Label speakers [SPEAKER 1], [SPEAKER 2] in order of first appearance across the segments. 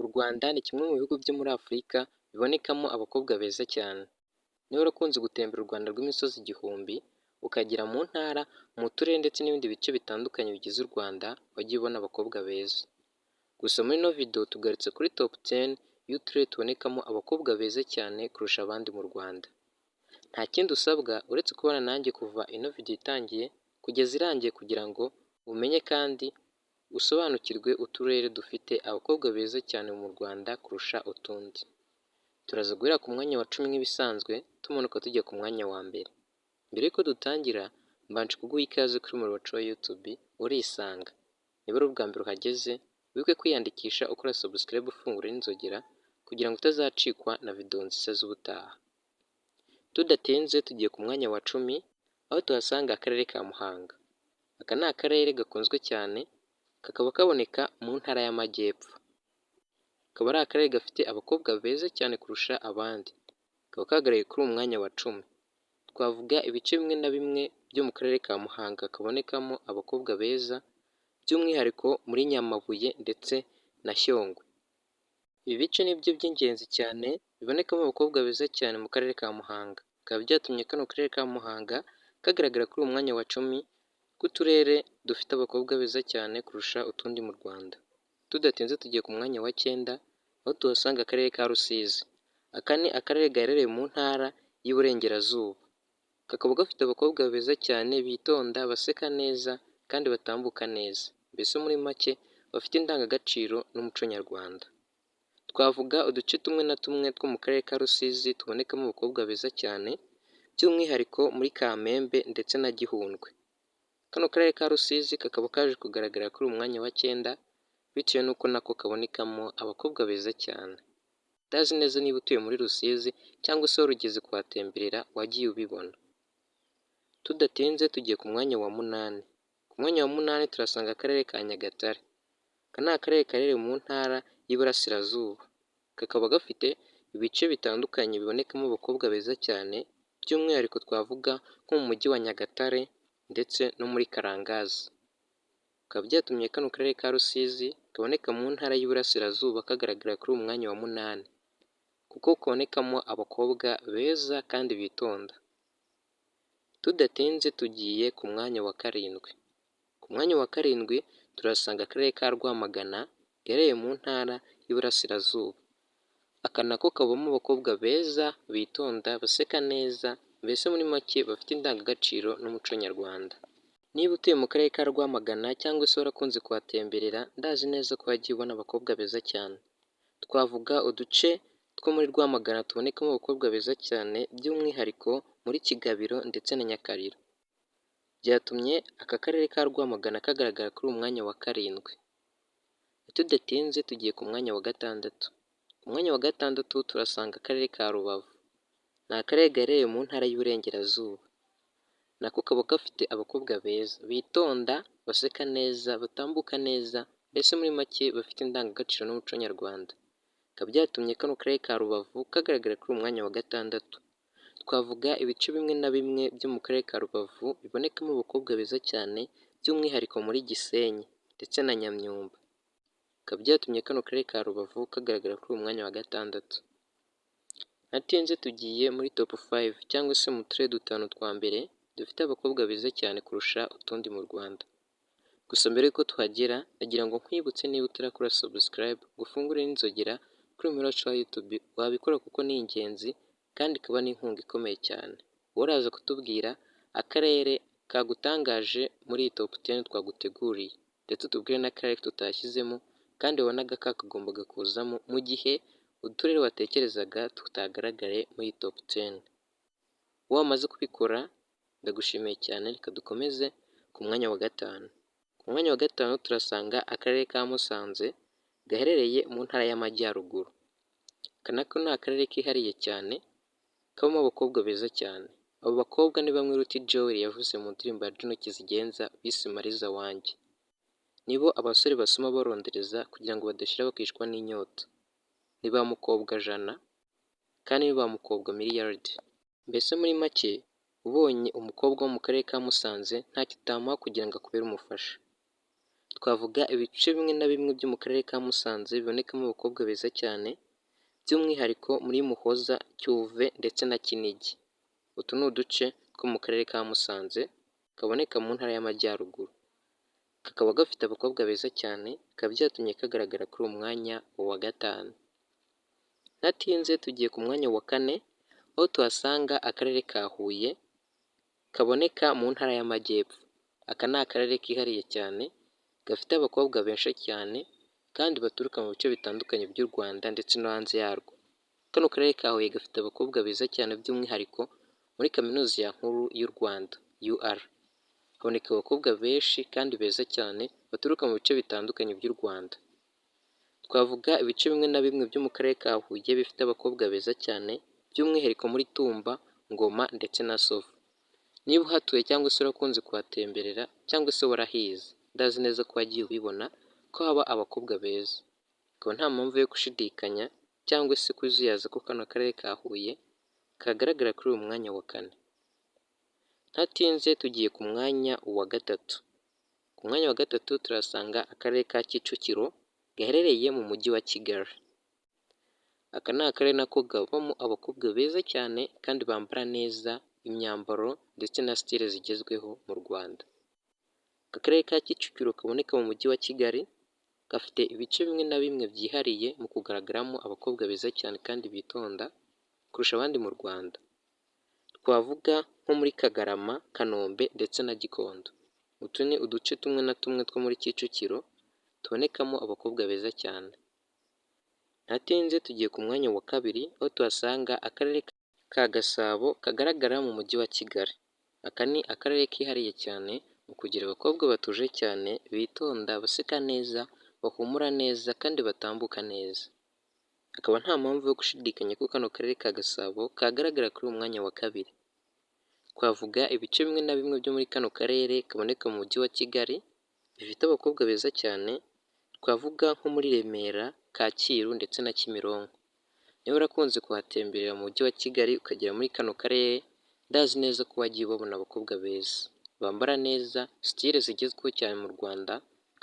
[SPEAKER 1] U Rwanda ni kimwe mu bihugu byo muri Afurika bibonekamo abakobwa beza cyane. Niba warakunze gutembera u Rwanda rw'imisozi igihumbi, ukagera mu ntara, mu turere ndetse n'ibindi bice bitandukanye bigize u Rwanda, wagiye ubona abakobwa beza. Gusa muri ino video tugarutse kuri top 10 y'uturere tubonekamo abakobwa beza cyane kurusha abandi mu Rwanda. Nta kindi usabwa uretse kubana nanjye kuva ino video itangiye kugeza irangiye kugira ngo umenye kandi usobanukirwe uturere dufite abakobwa beza cyane mu Rwanda kurusha utundi. Turaza guhera ku mwanya wa 10 nk'ibisanzwe tumanuka tujya ku mwanya wa mbere. Mbere yuko dutangira mbanje kuguha ikaze kuri umuyoboro wacu wa YouTube urisanga. Niba ari ubwa mbere uhageze wibuke kwiyandikisha ukora subscribe ufungura n'inzogera kugira ngo utazacikwa na video nziza z'ubutaha. Tudatinze tugiye ku mwanya wa 10 aho tuhasanga akarere ka Muhanga. Aka ni akarere gakunzwe cyane kakaba kaboneka mu ntara y'Amajyepfo. Akaba ari akarere gafite abakobwa beza cyane kurusha abandi. Kakaba kagaragaye kuri uyu mwanya wa 10. Twavuga ibice bimwe na bimwe byo mu karere ka Muhanga kabonekamo abakobwa beza, by'umwihariko muri Nyamabuye ndetse na Shyongwe. Ibi bice ni byo by'ingenzi cyane bibonekamo abakobwa beza cyane mu karere ka Muhanga. Bikaba byatumye kano karere ka Muhanga kagaragara kuri uyu mwanya wa 10 k'uturere dufite abakobwa beza cyane kurusha utundi mu Rwanda. Tudatinze tugiye ku mwanya wa 9 aho tuhasanga akarere ka Rusizi. Aka ni akarere gaherereye mu ntara y'Iburengerazuba. Kakaba gafite abakobwa beza cyane bitonda, baseka neza kandi batambuka neza. Mbese muri make bafite indangagaciro n'umuco nyarwanda. Twavuga uduce tumwe na tumwe two mu karere ka Rusizi tubonekamo abakobwa beza cyane, by'umwihariko muri Kamembe ndetse na Gihundwe. Kano karere ka Rusizi kakaba kaje kugaragara kuri uyu mwanya wa 9 bitewe n'uko nako kabonekamo abakobwa beza cyane. Ndazi neza niba utuye muri Rusizi cyangwa se warugeze kuhatemberera wagiye ubibona. Tudatinze tugiye ku mwanya wa 8. Ku mwanya wa 8 turasanga akarere ka Nyagatare. Aka ni akarere gaherereye mu ntara y'Iburasirazuba. Kakaba gafite ibice bitandukanye bibonekamo abakobwa beza cyane, by'umwihariko twavuga nko mu mujyi wa Nyagatare ndetse no muri Karangazi. Bikaba byatumye kano karere ka Rusizi kaboneka mu ntara y'Iburasirazuba kagaragara kuri uyu mwanya wa 8 kuko kabonekamo abakobwa beza kandi bitonda. Tudatinze tugiye ku mwanya wa 7. Ku mwanya wa 7 turasanga akarere ka Rwamagana gaherereye mu ntara y'Iburasirazuba. Aka nako kabamo abakobwa beza bitonda, baseka neza, mbese muri make bafite indangagaciro n'umuco nyarwanda. Niba utuye mu karere ka Rwamagana cyangwa se warakunze kuhatemberera, ndazi neza ko wagiye ubona abakobwa beza cyane. Twavuga uduce two muri Rwamagana tubonekamo abakobwa beza cyane, by'umwihariko muri Kigabiro ndetse na Nyakariro. Byatumye aka karere ka Rwamagana kagaragara kuri uyu mwanya wa 7. Tudatinze tugiye ku mwanya wa 6. Ku mwanya wa 6 turasanga akarere ka Rubavu. Ni akarere gaherereye mu ntara y'Iburengerazuba. Nako kaba gafite abakobwa beza, bitonda, baseka neza, batambuka neza, mbese muri make bafite indangagaciro n'umuco nyarwanda. Bikaba byatumye kano karere ka Rubavu kagaragara kuri uyu mwanya wa 6. Twavuga ibice bimwe na bimwe byo mu karere ka Rubavu bibonekamo abakobwa beza cyane, by'umwihariko muri Gisenyi ndetse na Nyamyumba. Bikaba byatumye kano karere ka Rubavu kagaragara kuri uyu mwanya wa 6. Natinze tugiye muri top 5 cyangwa se mu turere 5 twa mbere dufite abakobwa beza cyane kurusha utundi mu Rwanda. Gusa mbere yuko tuhagera nagira ngo nkwibutse niba utarakora subscribe gufungure n'inzogera kuri umuyoboro wacu wa YouTube, wabikora kuko ni ingenzi kandi kaba n'inkunga ikomeye cyane. Uraza kutubwira akarere kagutangaje muri iyi top 10 twaguteguriye, ndetse utubwire n'akarere tutashyizemo kandi wabonaga kakagombaga kuzamo mu gihe uturere watekerezaga tutagaragaye muri top 10. Wamaze kubikora ndagushimiye cyane. Reka dukomeze ku mwanya wa 5. Ku mwanya wa 5 turasanga akarere ka Musanze gaherereye mu ntara y'Amajyaruguru. Aka nako ni akarere kihariye cyane kabamo abakobwa beza cyane. Abo bakobwa ni bamwe Ruti Joel yavuze mu ndirimbo ya Juno Kizigenza bise Mariza wanjye. Nibo abasore basoma barondereza kugira ngo badashira bakishwa n'inyota. Ni ba mukobwa Jana kandi ni ba mukobwa Miliyard. Mbese muri make ubonye umukobwa wo mu karere ka Musanze nta kitamuha kugira ngo akubere umufasha. Twavuga ibice bimwe na bimwe byo mu karere ka Musanze bibonekamo abakobwa beza cyane, by'umwihariko muri Muhoza, Cyuve ndetse na Kinigi. Utu ni uduce two mu karere ka Musanze kaboneka mu ntara y'Amajyaruguru. Kakaba gafite abakobwa beza cyane, bikaba byatumye kagaragara kuri uwo mwanya wa gatanu. Ntatinze tugiye ku mwanya wa kane, aho tuhasanga akarere ka Huye kaboneka mu ntara y'Amajyepfo. Aka ni akarere kihariye cyane gafite abakobwa benshi cyane kandi baturuka mu bice bitandukanye by'u Rwanda ndetse no hanze yarwo. Kano karere ka Huye gafite abakobwa beza cyane by'umwihariko muri kaminuza nkuru y'u Rwanda UR. Haboneka abakobwa benshi kandi beza cyane baturuka mu bice bitandukanye by'u Rwanda. Twavuga ibice bimwe na bimwe byo mu karere ka Huye bifite abakobwa beza cyane, by'umwihariko muri Tumba, Ngoma ndetse na Sovu. Niba uhatuye cyangwa se urakunze kuhatemberera cyangwa se warahize, ndazi neza ko wagiye ubibona ko haba abakobwa beza. Akaba nta mpamvu yo gushidikanya cyangwa se kuzuyaza ko kano karere ka Huye kagaragara kuri uyu mwanya wa kane. Ntatinze tugiye ku mwanya wa gatatu. Ku mwanya wa gatatu turasanga akarere ka Kicukiro gaherereye mu mujyi wa Kigali. Aka ni akarere nako kabamo abakobwa beza cyane kandi bambara neza imyambaro ndetse na sitile zigezweho mu Rwanda. Aka karere ka Kicukiro kaboneka mu mujyi wa Kigali gafite ibice bimwe na bimwe byihariye mu kugaragaramo abakobwa beza cyane kandi bitonda kurusha abandi mu Rwanda. Twavuga nko muri Kagarama, Kanombe ndetse na Gikondo. Utu ni uduce tumwe na tumwe two muri Kicukiro tubonekamo abakobwa beza cyane. Ntatinze tugiye ku mwanya wa kabiri, aho tuhasanga akarere ka Gasabo kagaragara mu mujyi wa Kigali. Aka ni akarere kihariye cyane mu kugira abakobwa batuje cyane, bitonda, baseka neza, bahumura neza kandi batambuka neza. Akaba nta mpamvu yo gushidikanya ko kano karere ka Gasabo kagaragara kuri uyu mwanya wa kabiri. Twavuga ibice bimwe na bimwe byo muri kano karere kaboneka mu mujyi wa Kigali bifite abakobwa beza cyane, twavuga nko muri Remera, Kacyiru ndetse na Kimironko. Niba urakunze kuhatemberera mu mujyi wa Kigali ukagera muri kano karere, ndazi neza ko wagiye ubabona abakobwa beza, bambara neza, sitile zigezweho cyane mu Rwanda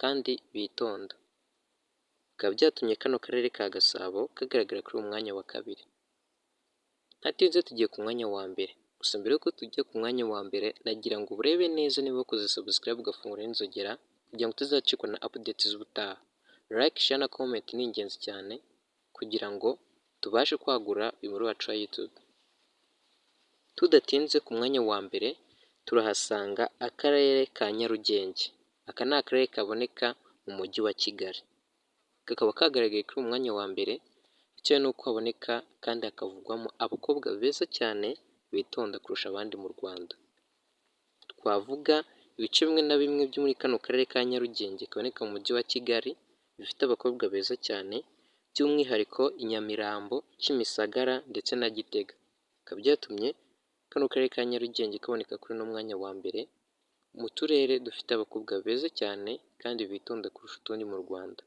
[SPEAKER 1] kandi bitonda. Bikaba byatumye kano karere ka Gasabo kagaragara kuri uyu mwanya wa kabiri. Ntatinze tugiye ku mwanya wa mbere. Gusa mbere yuko tujya ku mwanya wa mbere, nagira ngo urebe neza niba wakoze subscribe ugafungura n'inzogera kugira ngo tuzacikwa na updates z'ubutaha. Like, share na comment ni ingenzi cyane kugira ngo tubashe kwagura umuyoboro wacu wa YouTube. Tudatinze ku mwanya wa mbere turahasanga akarere ka Nyarugenge. Aka ni akarere kaboneka mu mujyi wa Kigali. Kakaba kagaragaye kuri uyu mwanya wa mbere bitewe n'uko haboneka kandi hakavugwamo abakobwa beza cyane bitonda kurusha abandi mu Rwanda. Twavuga ibice bimwe na bimwe byo muri kano karere ka Nyarugenge kaboneka mu mujyi wa Kigali bifite abakobwa beza cyane, by'umwihariko i Nyamirambo, Kimisagara ndetse na Gitega. Bikaba byatumye kano karere ka Nyarugenge kaboneka kuri uno mwanya wa mbere mu turere dufite abakobwa beza cyane kandi bitonda kurusha utundi mu Rwanda.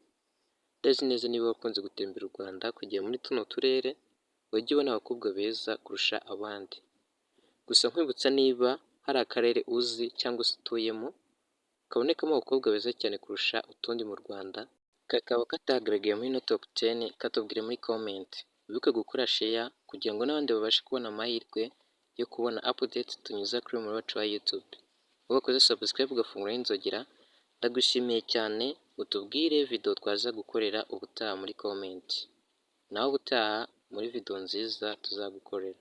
[SPEAKER 1] Ndazi neza niba wakunze gutembera u Rwanda kugera muri tuno turere, wajya ubona abakobwa beza kurusha abandi. Gusa nkwibutsa niba hari akarere uzi cyangwa se utuyemo kabonekamo abakobwa beza cyane kurusha utundi mu Rwanda, kakaba katagaragaye muri ino top 10, katubwire muri comment. Wibuke gukora share kugira ngo n'abandi babashe kubona amahirwe yo kubona updates tunyuza kuri uyu muyoboro wacu wa YouTube. Wakoze subscribe ugafungura n'inzogera, ndagushimiye cyane. Utubwire video twaza gukorera ubutaha muri comment. Naho ubutaha muri video nziza tuzagukorera.